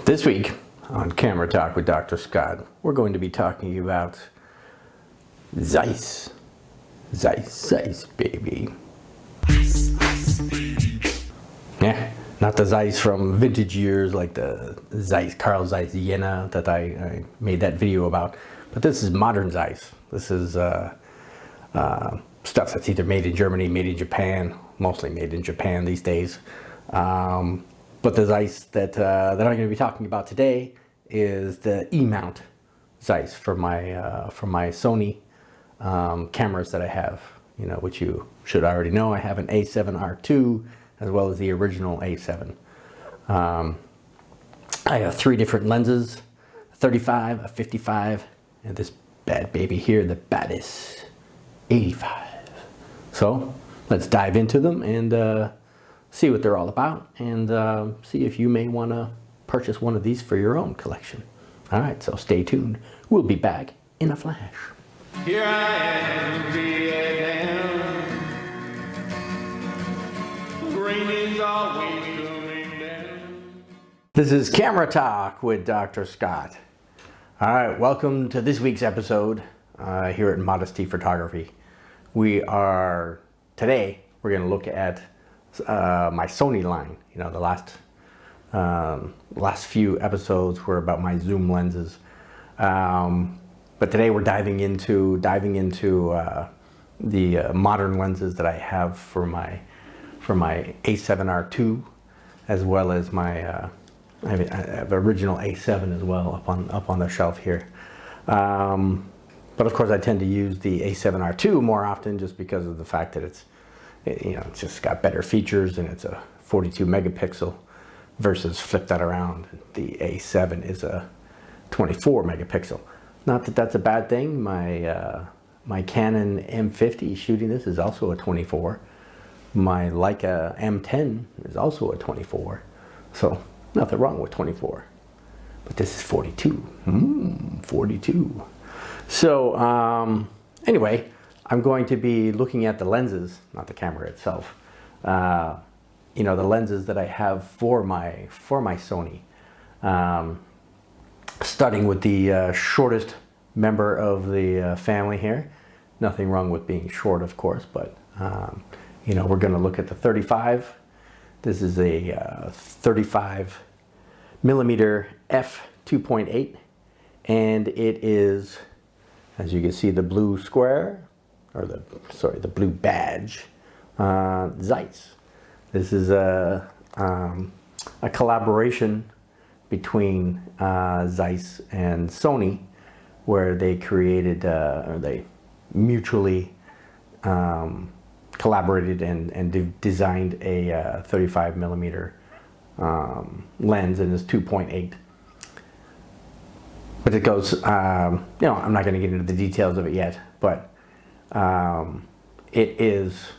This week on Camera Talk with Dr. Scott, we're going to be talking about Zeiss. Zeiss, baby. Yeah, not the Zeiss from vintage years like the Zeiss, Carl Zeiss Jena that I made that video about. But this is modern Zeiss. This is stuff that's either made in Germany, made in Japan, mostly made in Japan these days. But the Zeiss that I'm going to be talking about today is the E-mount Zeiss for my Sony cameras that I have, which you should already know. I have an A7R2 as well as the original A7. I have three different lenses, a 35, a 55, and this bad baby here, the Batis 85. So let's dive into them and see what they're all about, and see if you may want to purchase one of these for your own collection. All right, so stay tuned. We'll be back in a flash. Here I am, Vietnam. Rain is always coming down. This is Camera Talk with Dr. Scott. All right, welcome to this week's episode here at Modesty Photography. Today we're going to look at my Sony line. The last few episodes were about my zoom lenses, but today we're diving into the modern lenses that I have for my A7R2, as well as my I have original A7 as well up on the shelf here. But of course, I tend to use the A7R2 more often just because of the fact that it's just got better features, and it's a 42 megapixel versus, flip that around, the A7 is a 24 megapixel. Not that that's a bad thing. My Canon M50 shooting this is also a 24. My Leica M10 is also a 24. So nothing wrong with 24. But this is 42. 42. So anyway, I'm going to be looking at the lenses, not the camera itself. The lenses that I have for my Sony. Starting with the shortest member of the family here. Nothing wrong with being short, of course, but we're going to look at the 35. This is a 35 millimeter f2.8, and it is, as you can see, the blue square, or the blue badge, Zeiss. This is a collaboration between Zeiss and Sony, where they created, or they mutually collaborated and designed a 35 millimeter lens, and it's 2.8. But it goes, I'm not going to get into the details of it yet, but it is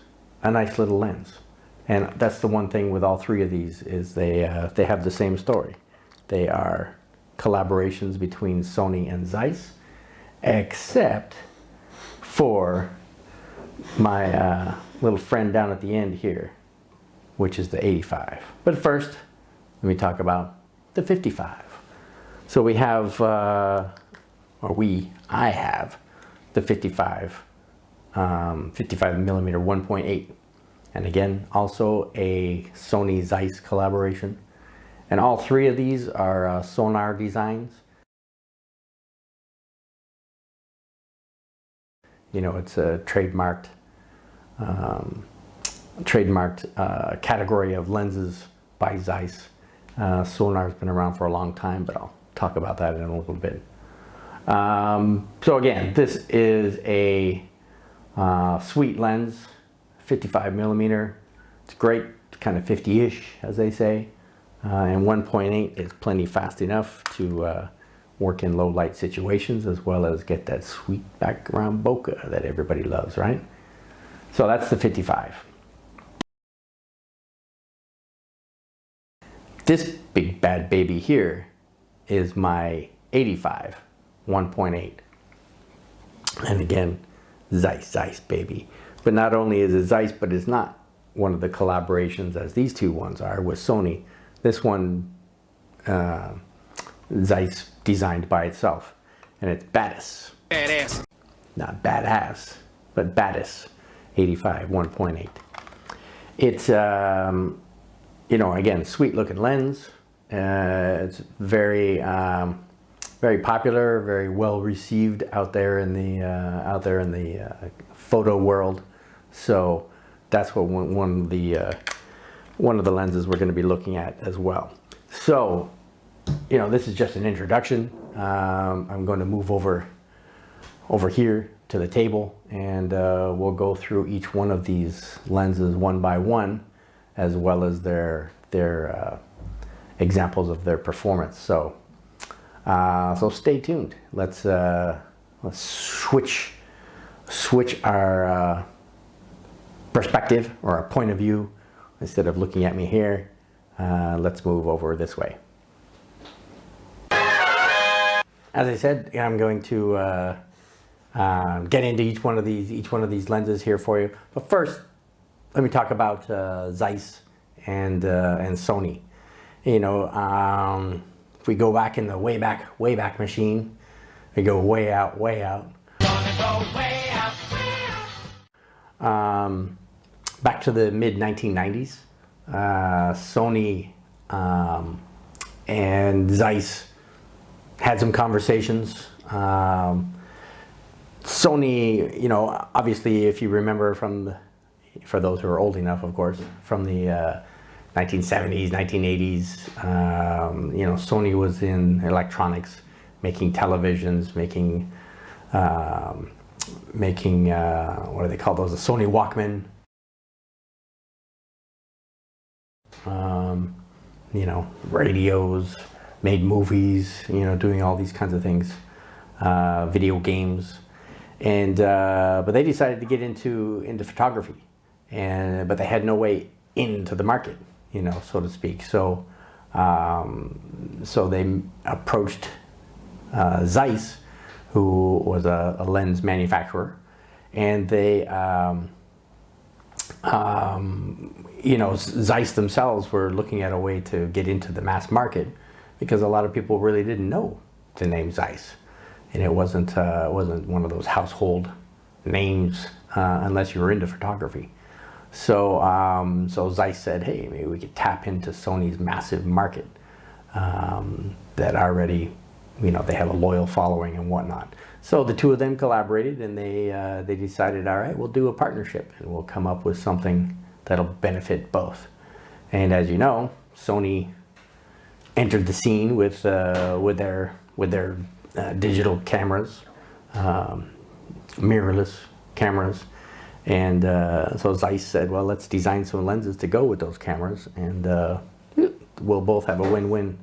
a nice little lens. And that's the one thing with all three of these, is they have the same story. They are collaborations between Sony and Zeiss, except for my little friend down at the end here, which is the 85. But first, let me talk about the 55. So we have, I have the 55 millimeter 1.8. And again, also a Sony Zeiss collaboration. And all three of these are Sonar designs. It's a trademarked category of lenses by Zeiss. Sonar's been around for a long time, but I'll talk about that in a little bit. So again, this is a sweet lens, 55 millimeter. It's great, kind of 50-ish, as they say. And 1.8 is plenty fast enough to work in low light situations, as well as get that sweet background bokeh that everybody loves, right? So that's the 55. This big bad baby here is my 85 1.8. And again, Zeiss baby. But not only is it Zeiss, but it's not one of the collaborations as these two ones are with Sony. This one Zeiss designed by itself, and it's Batis. Badass. Not badass, but Batis 85 1.8. It's again, sweet looking lens. It's very very popular, very well received out there in the photo world. So that's what one of the lenses we're going to be looking at as well. So this is just an introduction. I'm going to move over here to the table, and we'll go through each one of these lenses one by one, as well as their examples of their performance. So stay tuned. Let's switch our perspective or our point of view. Instead of looking at me here, let's move over this way. As I said, I'm going to get into each one of these lenses here for you. But first, let me talk about Zeiss and Sony. If we go back in the way back machine, we go way out. Back to the mid 1990s, Sony and Zeiss had some conversations. Sony, obviously, if you remember for those who are old enough, of course, from the 1970s, 1980s, Sony was in electronics, making televisions, making what do they call those? The Sony Walkman. Radios, made movies, doing all these kinds of things, video games, and but they decided to get into photography, but they had no way into the market, so to speak. So they approached Zeiss, who was a lens manufacturer, and they Zeiss themselves were looking at a way to get into the mass market, because a lot of people really didn't know the name Zeiss, and it wasn't one of those household names unless you were into photography. So Zeiss said, hey, maybe we could tap into Sony's massive market that already, they have a loyal following and whatnot. So the two of them collaborated, and they decided, all right, we'll do a partnership, and we'll come up with something that'll benefit both. And as you know, Sony entered the scene with their digital cameras, mirrorless cameras, and so Zeiss said, well, let's design some lenses to go with those cameras, and we'll both have a win-win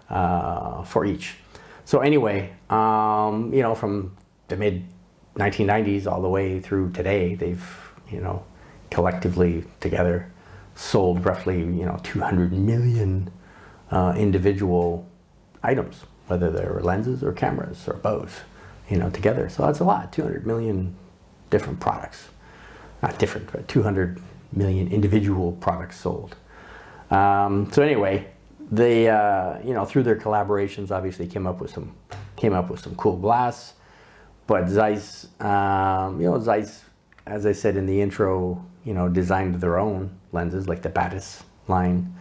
for each. So anyway, from the mid 1990s all the way through today, they've collectively together sold roughly 200 million individual items, whether they're lenses or cameras or both, together. So that's a lot. 200 million different products, not different, but 200 million individual products sold. So anyway, they through their collaborations obviously came up with some cool glass. But Zeiss, Zeiss, as I said in the intro, designed their own lenses like the Batis line,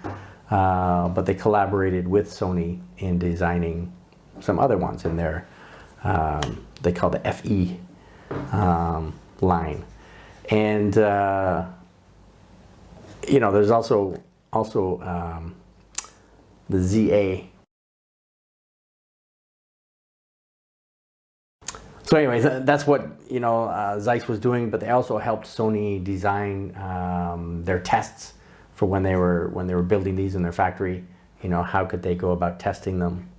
but they collaborated with Sony in designing some other ones in their, they call the FE line. And there's also the ZA. So anyways, that's what Zeiss was doing, but they also helped Sony design their tests for when they were building these in their factory. How could they go about testing them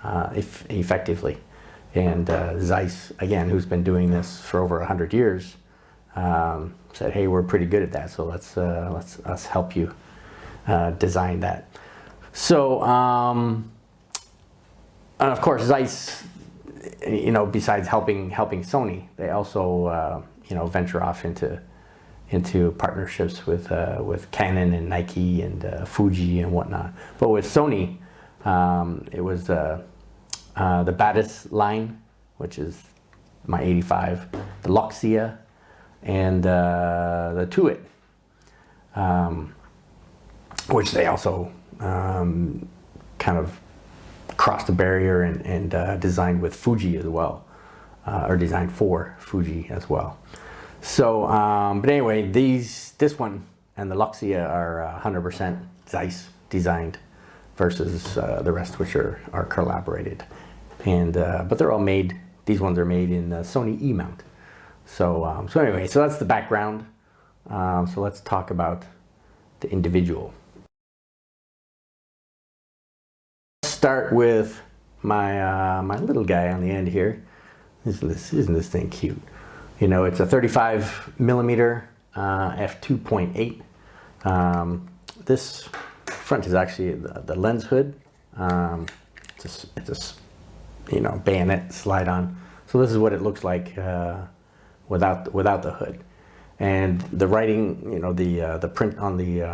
effectively? And Zeiss, again, who's been doing this for over 100 years, said, "Hey, we're pretty good at that, so let's us help you design that." So, and of course, Zeiss, besides helping Sony, they also venture off into partnerships with Canon and Nike and Fuji and whatnot. But with Sony, it was the Batis line, which is my 85, the Luxia, and the Tuit, which they also kind of crossed the barrier and designed with Fuji as well, or designed for Fuji as well. So, but anyway, this one and the Luxia are 100% Zeiss designed versus the rest, which are collaborated. And but they're all made. These ones are made in Sony E-mount. So so anyway, so that's the background. So let's talk about the individual. Let's start with my my little guy on the end here. Isn't this thing cute? You know, it's a 35 millimeter f2.8. This front is actually the lens hood. It's a you know, bayonet slide on. So this is what it looks like without the hood. And the writing, you know, the print on the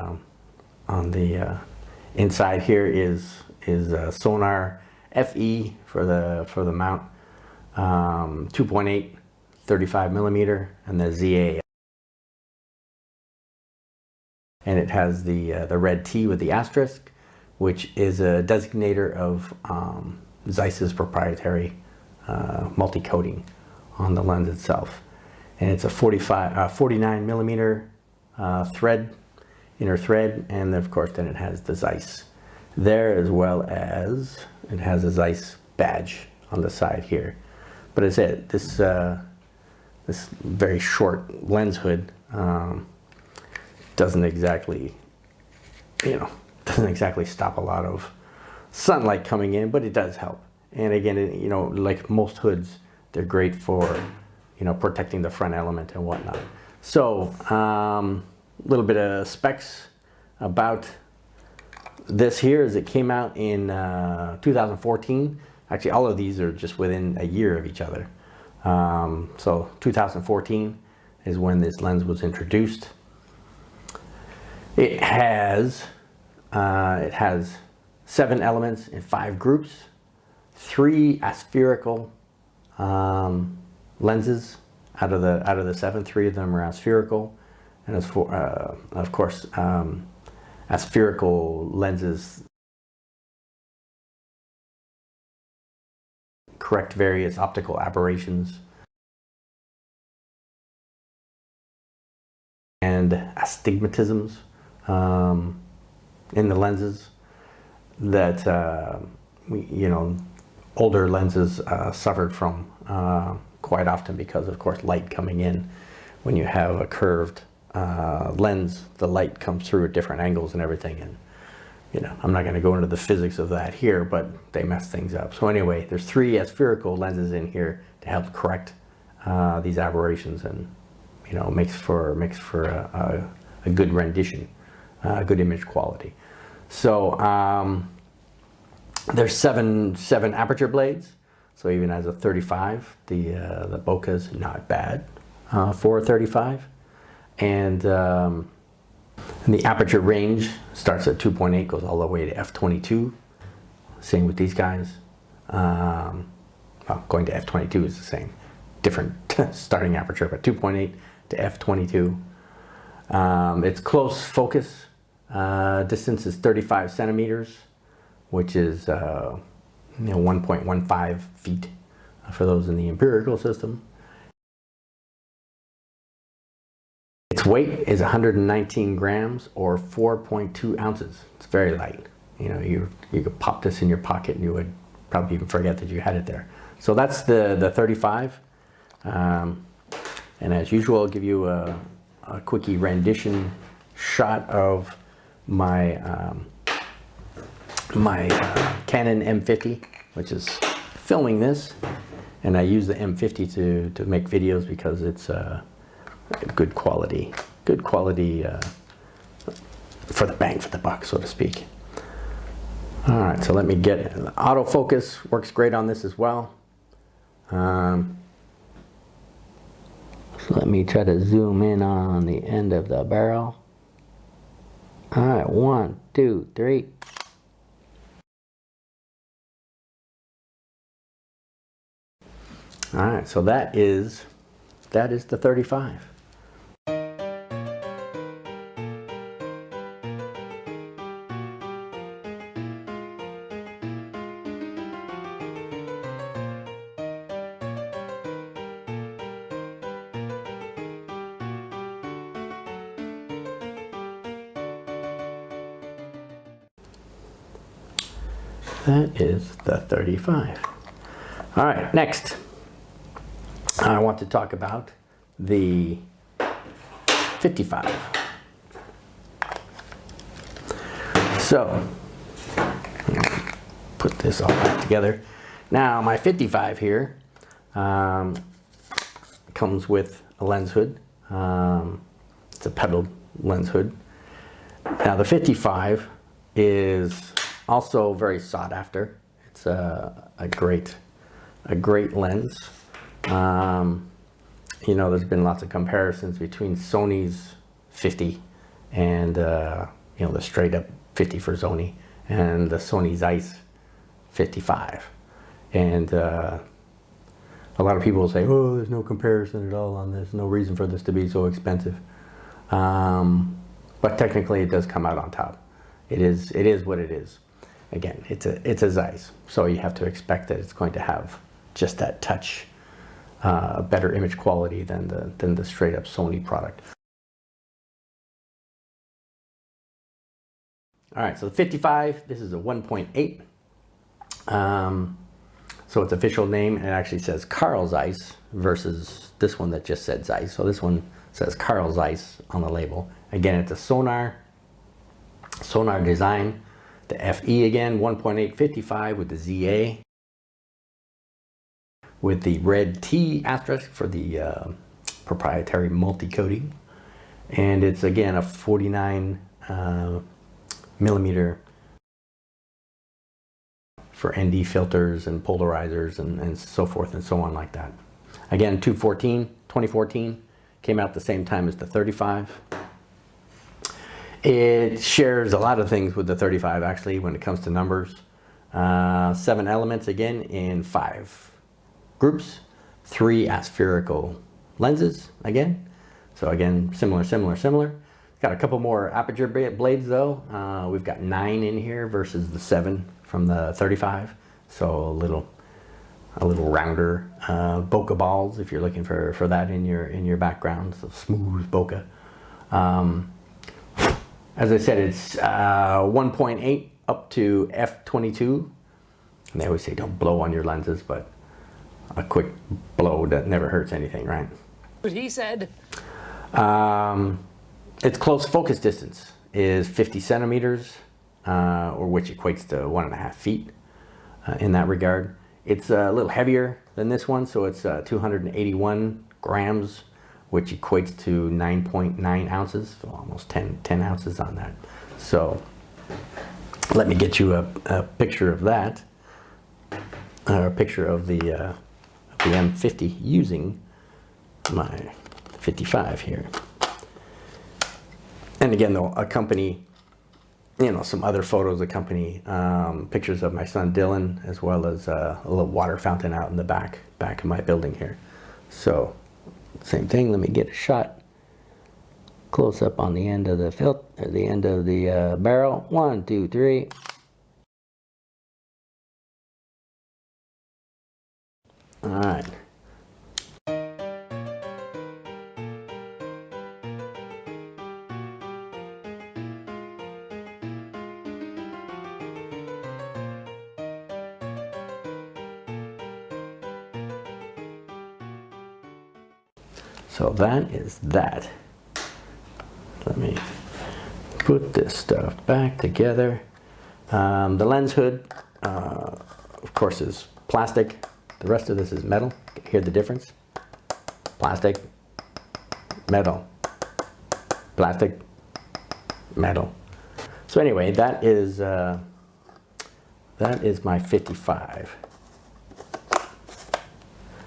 inside here is Sonar FE for the mount, 2.8, 35 millimeter, and the ZA. And it has the red T with the asterisk, which is a designator of Zeiss's proprietary multi-coating on the lens itself. And it's a 49 millimeter thread, inner thread, and of course then it has the Zeiss there, as well as it has a Zeiss badge on the side here. But as I said, this very short lens hood doesn't exactly, you know, stop a lot of sunlight coming in, but it does help. And again, you know, like most hoods, they're great for, you know, protecting the front element and whatnot. So a little bit of specs about this here is it came out in 2014. Actually, all of these are just within a year of each other. So 2014 is when this lens was introduced. It has 7 elements in 5 groups, 3 aspherical lenses out of the 7. 3 of them are aspherical, and as for of course aspherical lenses correct various optical aberrations and astigmatisms in the lenses that you know, older lenses suffered from quite often, because of course light coming in, when you have a curved lens, the light comes through at different angles and everything, and you know, I'm not going to go into the physics of that here, but they mess things up. So anyway, there's 3 aspherical lenses in here to help correct these aberrations, and you know, makes for a good rendition, good image quality. So there's seven aperture blades. So even as a 35, the bokeh's not bad for a 35, and the aperture range starts at 2.8, goes all the way to f22. Same with these guys. Well, going to f22 is the same, different starting aperture, but 2.8 to f22. It's close focus. Distance is 35 centimeters, which is you know, 1.15 feet for those in the empirical system. Its weight is 119 grams or 4.2 ounces. It's very light. You know, you could pop this in your pocket and you would probably even forget that you had it there. So that's the 35. And as usual, I'll give you a quickie rendition shot of my Canon M50, which is filming this, and I use the M50 to make videos because it's good quality for the bang for the buck, so to speak. All right, so let me get it. The autofocus works great on this as well. So let me try to zoom in on the end of the barrel. All right, 1, 2, 3. All right, so that is the 35. That is the 35. All right, next, I want to talk about the 55. So, put this all back together. Now, my 55 here comes with a lens hood. It's a pebbled lens hood. Now, the 55 is also very sought after. It's a great lens. You know, there's been lots of comparisons between Sony's 50 and you know, the straight up 50 for Sony and the Sony Zeiss 55. And a lot of people say, oh, there's no comparison at all on this, no reason for this to be so expensive. But technically it does come out on top. It is what it is. Again, it's a Zeiss, so you have to expect that it's going to have just that touch better image quality than the straight up Sony product. All right, so the 55, this is a 1.8. So its official name, it actually says Carl Zeiss versus this one that just said Zeiss. So this one says Carl Zeiss on the label. Again, it's a sonar design. The FE again, 1.8 55 with the ZA, with the red T asterisk for the proprietary multi-coating. And it's again a 49 millimeter for ND filters and polarizers and so forth and so on like that. Again, 2014, came out the same time as the 35. It shares a lot of things with the 35 actually when it comes to numbers. 7 elements again in 5 groups, 3 aspherical lenses again. So again, similar. Got a couple more aperture blades though. We've got 9 in here versus the 7 from the 35. So a little rounder bokeh balls if you're looking for that in your background. So smooth bokeh. As I said, it's 1.8 up to f22. And they always say don't blow on your lenses, but a quick blow that never hurts anything, right? What he said. Its close focus distance is 50 centimeters, or which equates to 1.5 feet in that regard. It's a little heavier than this one, so it's 281 grams, which equates to 9.9 ounces, so almost 10 ounces on that. So let me get you a picture of that, a picture of the M50 using my 55 here. And again, they'll accompany, you know, some other photos accompany pictures of my son Dylan, as well as a little water fountain out in the back of my building here. So same thing. Let me get a shot close up on the end of the the end of the barrel. 1, 2, 3. All right. So that is that. Let me put this stuff back together. The lens hood, of course, is plastic. The rest of this is metal. Hear the difference? Plastic, metal, plastic, metal. So anyway, that is my 55.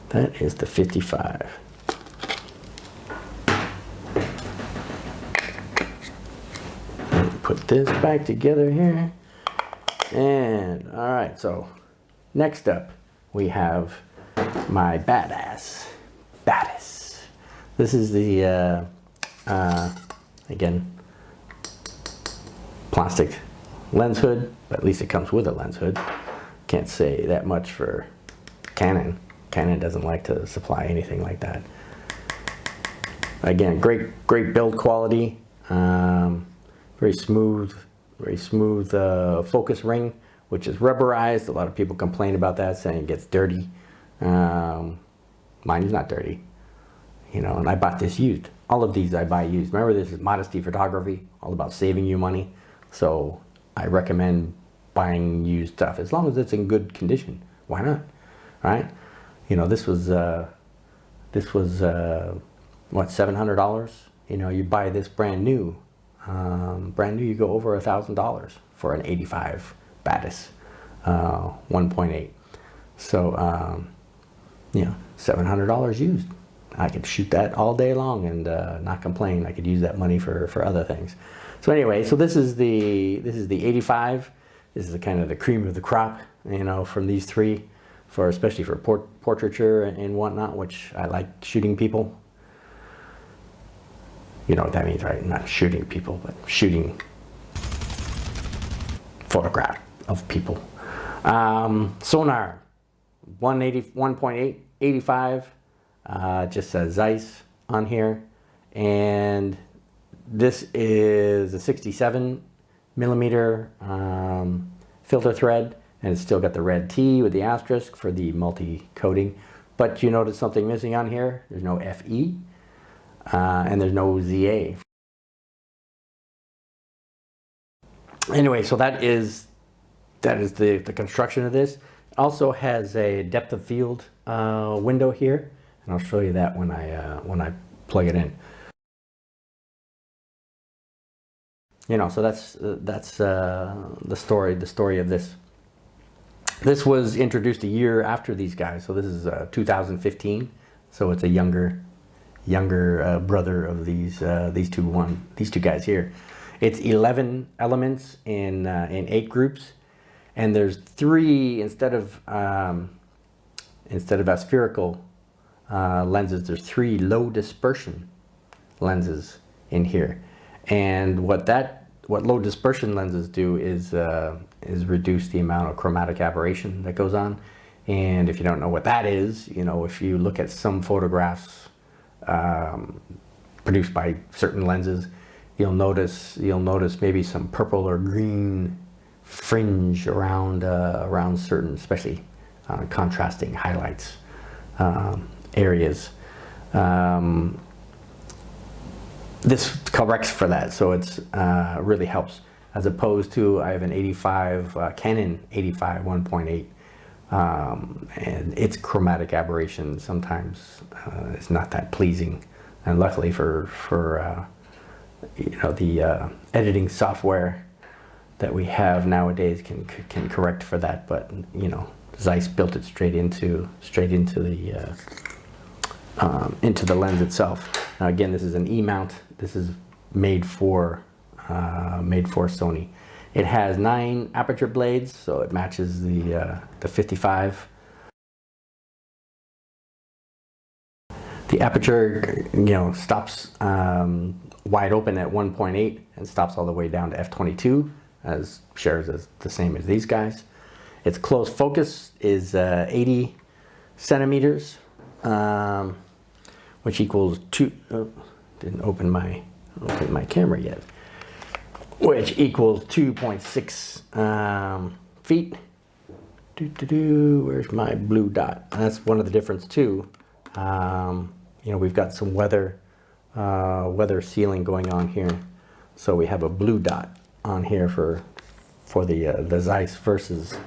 That is the 55. Put this back together here. And all right, so next up we have my Batis. This is the, again, plastic lens hood, but at least it comes with a lens hood. Can't say that much for Canon. Canon doesn't like to supply anything like that. Again, great build quality. Very smooth focus ring, which is rubberized. A lot of people complain about that, saying it gets dirty. Mine is not dirty, you know. And I bought this used. All of these I buy used. Remember, this is modesty photography, all about saving you money. So I recommend buying used stuff as long as it's in good condition. Why not, right? You know, this was what, $700? You know, you buy this brand new, you go over $1,000 for an 85 Batis 1.8. So you know, $700 used. I could shoot that all day long and not complain. I could use that money for other things. So anyway, so this is the 85. This is the kind of the cream of the crop, you know, from these three, especially for portraiture and whatnot, which I like shooting people. You know what that means, right? Not shooting people, but shooting photograph of people. Sonar, 1.8, 85, just says Zeiss on here. And this is a 67 millimeter filter thread, and it's still got the red T with the asterisk for the multi-coating. But you notice something missing on here. There's no FE. And there's no ZA. Anyway, so that is the construction of this. It also has a depth of field window here, and I'll show you that when I plug it in. You know, so that's the story of this. This was introduced a year after these guys, so this is 2015. So it's a younger brother of these two guys here. It's 11 elements in 8 groups, and there's 3 instead of aspherical lenses. There's 3 low dispersion lenses in here, and what low dispersion lenses do is reduce the amount of chromatic aberration that goes on. And if you don't know what that is, you know, if you look at some photographs produced by certain lenses, you'll notice maybe some purple or green fringe around certain, especially contrasting highlights areas. This corrects for that, so it's really helps, as opposed to I have an 85 Canon 85 1.8. And its chromatic aberration sometimes is not that pleasing, and luckily for you know, the editing software that we have nowadays can correct for that. But you know, Zeiss built it straight into the lens itself. Now again, this is an E-mount. This is made for Sony. It has 9 aperture blades, so it matches the 55. The aperture, you know, stops wide open at 1.8 and stops all the way down to f/22, as shares as the same as these guys. Its close focus is 80 centimeters, which equals didn't open my camera yet. Which equals 2.6 feet. Where's my blue dot? And that's one of the difference too. You know, we've got some weather sealing going on here, so we have a blue dot on here for the Zeiss versus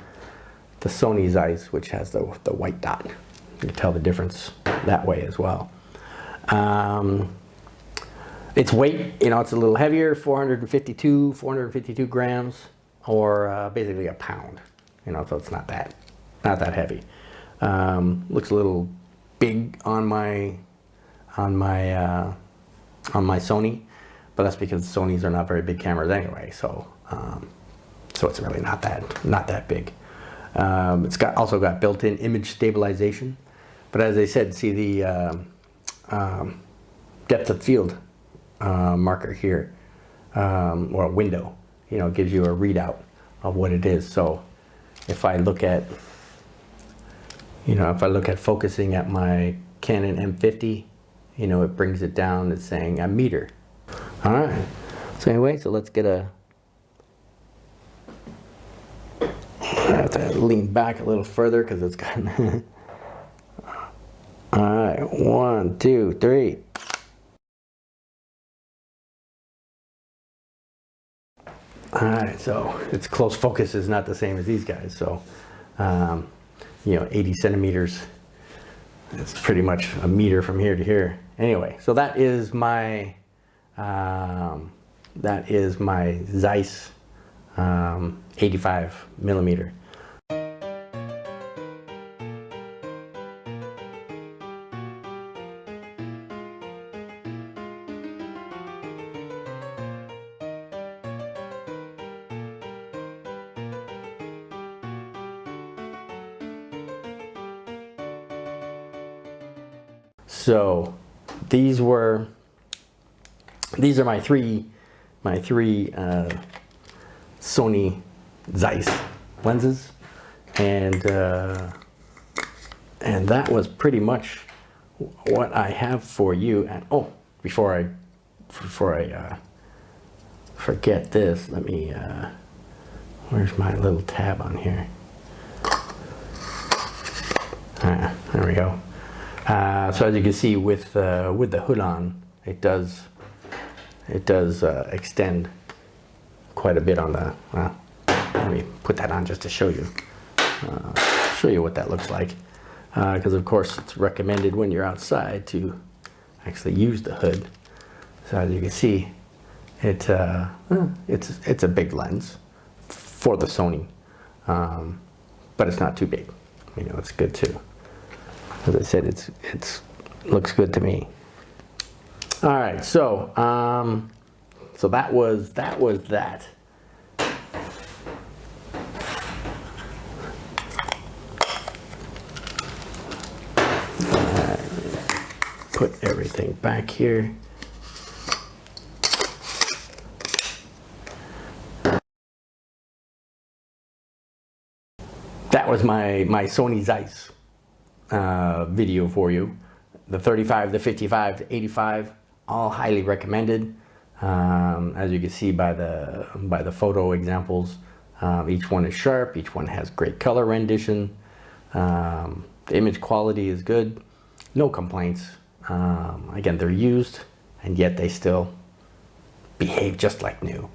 the Sony Zeiss, which has the white dot. You can tell the difference that way as well. Its weight, you know, it's a little heavier, 452 grams, or basically a pound. You know, so it's not that heavy. Looks a little big on my Sony, but that's because Sonys are not very big cameras anyway. So it's really not that big. It's also got built-in image stabilization. But as I said, see the depth of field marker here, or a window, you know, gives you a readout of what it is. So if I look at, you know, if I look at focusing at my Canon M50, you know, it brings it down. It's saying a meter. All right. So anyway, so let's get a, I have to lean back a little further because it's got, all right, 1, 2, 3. All right, so its close focus is not the same as these guys. So, you know, 80 centimeters, it's pretty much a meter from here to here. Anyway, so that is my Zeiss 85 millimeter. So these are my three Sony Zeiss lenses, and that was pretty much what I have for you. And oh, before I forget this, let me where's my little tab on here? There we go. So as you can see, with the hood on, it does extend quite a bit on the. Well, let me put that on just to show you what that looks like. Because of course it's recommended when you're outside to actually use the hood. So as you can see, it's a big lens for the Sony, but it's not too big. You know, it's good too. As I said, it's looks good to me. All right, so so that was that. Put everything back here. That was my Sony Zeiss video for you. The 35, the 55, the 85, all highly recommended. As you can see by the photo examples, each one is sharp, each one has great color rendition. The image quality is good, no complaints. Again, they're used, and yet they still behave just like new.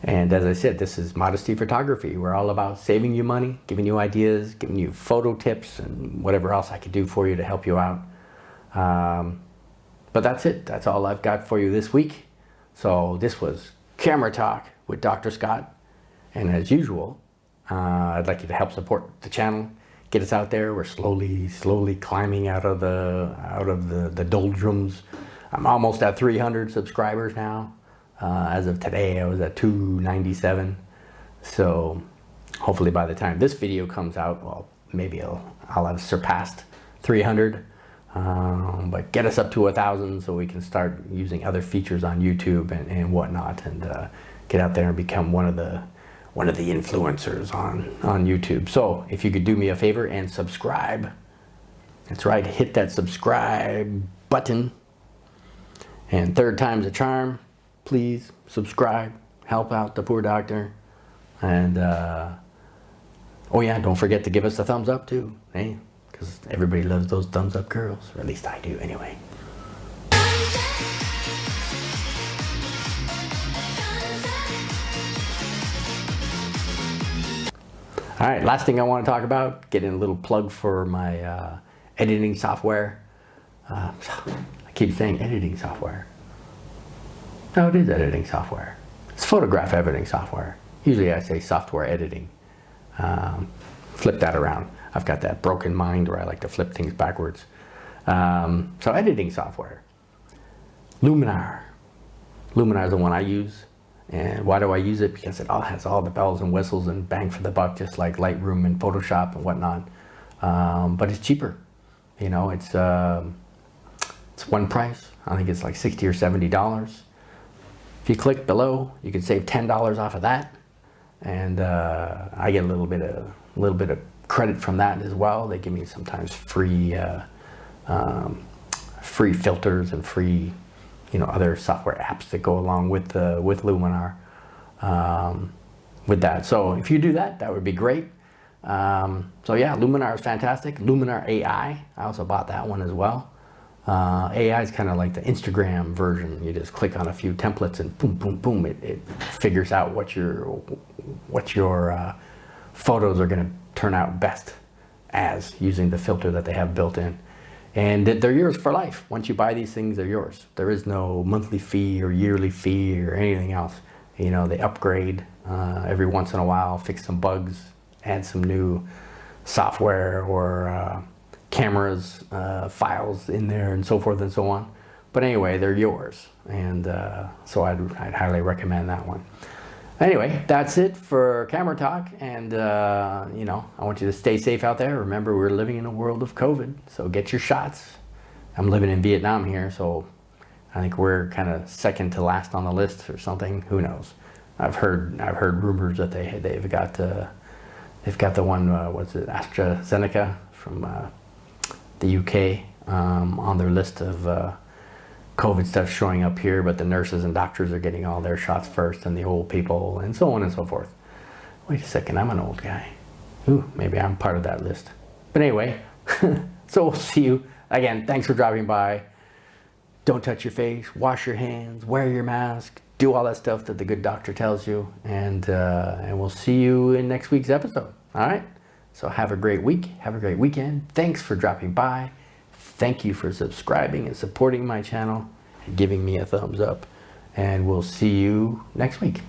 And as I said, this is Modesty Photography. We're all about saving you money, giving you ideas, giving you photo tips, and whatever else I could do for you to help you out. But that's it. That's all I've got for you this week. So this was Camera Talk with Dr. Scott. And as usual, I'd like you to help support the channel. Get us out there. We're slowly climbing out of the doldrums. I'm almost at 300 subscribers now. As of today, I was at 297. So hopefully by the time this video comes out, well, maybe I'll have surpassed 300. But get us up to 1,000 so we can start using other features on YouTube and whatnot, and get out there and become one of the influencers on YouTube. So if you could do me a favor and subscribe. That's right, hit that subscribe button. And third time's a charm. Please subscribe, help out the poor doctor. And oh yeah, don't forget to give us a thumbs up too, hey? Because everybody loves those thumbs up girls, or at least I do anyway. All right, last thing I want to talk about, getting a little plug for my editing software. I keep saying editing software. No, it is editing software. It's photograph editing software. Usually I say software editing. Flip that around. I've got that broken mind where I like to flip things backwards. So editing software. Luminar. Luminar is the one I use. And why do I use it? Because it all has all the bells and whistles and bang for the buck, just like Lightroom and Photoshop and whatnot. But it's cheaper. You know, it's one price. I think it's like $60 or $70. If you click below, you can save $10 off of that, and I get a little bit of credit from that as well. They give me sometimes free free filters and free, you know, other software apps that go along with Luminar with that. So if you do that, that would be great. So yeah, Luminar is fantastic. Luminar AI, I also bought that one as well. AI is kind of like the Instagram version. You just click on a few templates and boom, boom, boom. It figures out what your photos are going to turn out best as, using the filter that they have built in. And they're yours for life. Once you buy these things, they're yours. There is no monthly fee or yearly fee or anything else. You know, they upgrade every once in a while, fix some bugs, add some new software or cameras, files in there, and so forth and so on. But anyway, they're yours, and so I'd highly recommend that one. Anyway, that's it for Camera Talk, and you know, I want you to stay safe out there. Remember, we're living in a world of COVID, so get your shots. I'm living in Vietnam here, so I think we're kind of second to last on the list or something. Who knows? I've heard rumors that they've got the one, what's it, AstraZeneca from the UK on their list of COVID stuff showing up here, but the nurses and doctors are getting all their shots first, and the old people, and so on and so forth. Wait a second, I'm an old guy. Ooh, maybe I'm part of that list. But anyway, so we'll see you again. Thanks for dropping by. Don't touch your face, wash your hands, wear your mask, do all that stuff that the good doctor tells you, and we'll see you in next week's episode. All right? So have a great week. Have a great weekend. Thanks for dropping by. Thank you for subscribing and supporting my channel and giving me a thumbs up. And we'll see you next week.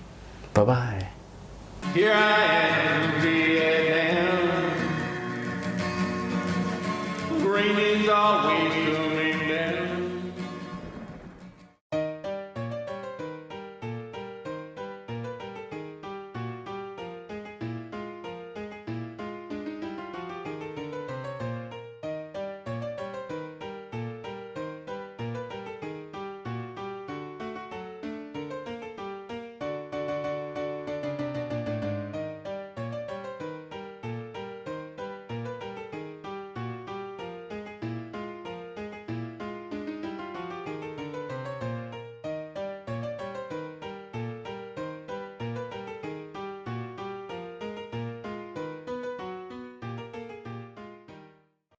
Bye-bye. Here I am in Vietnam.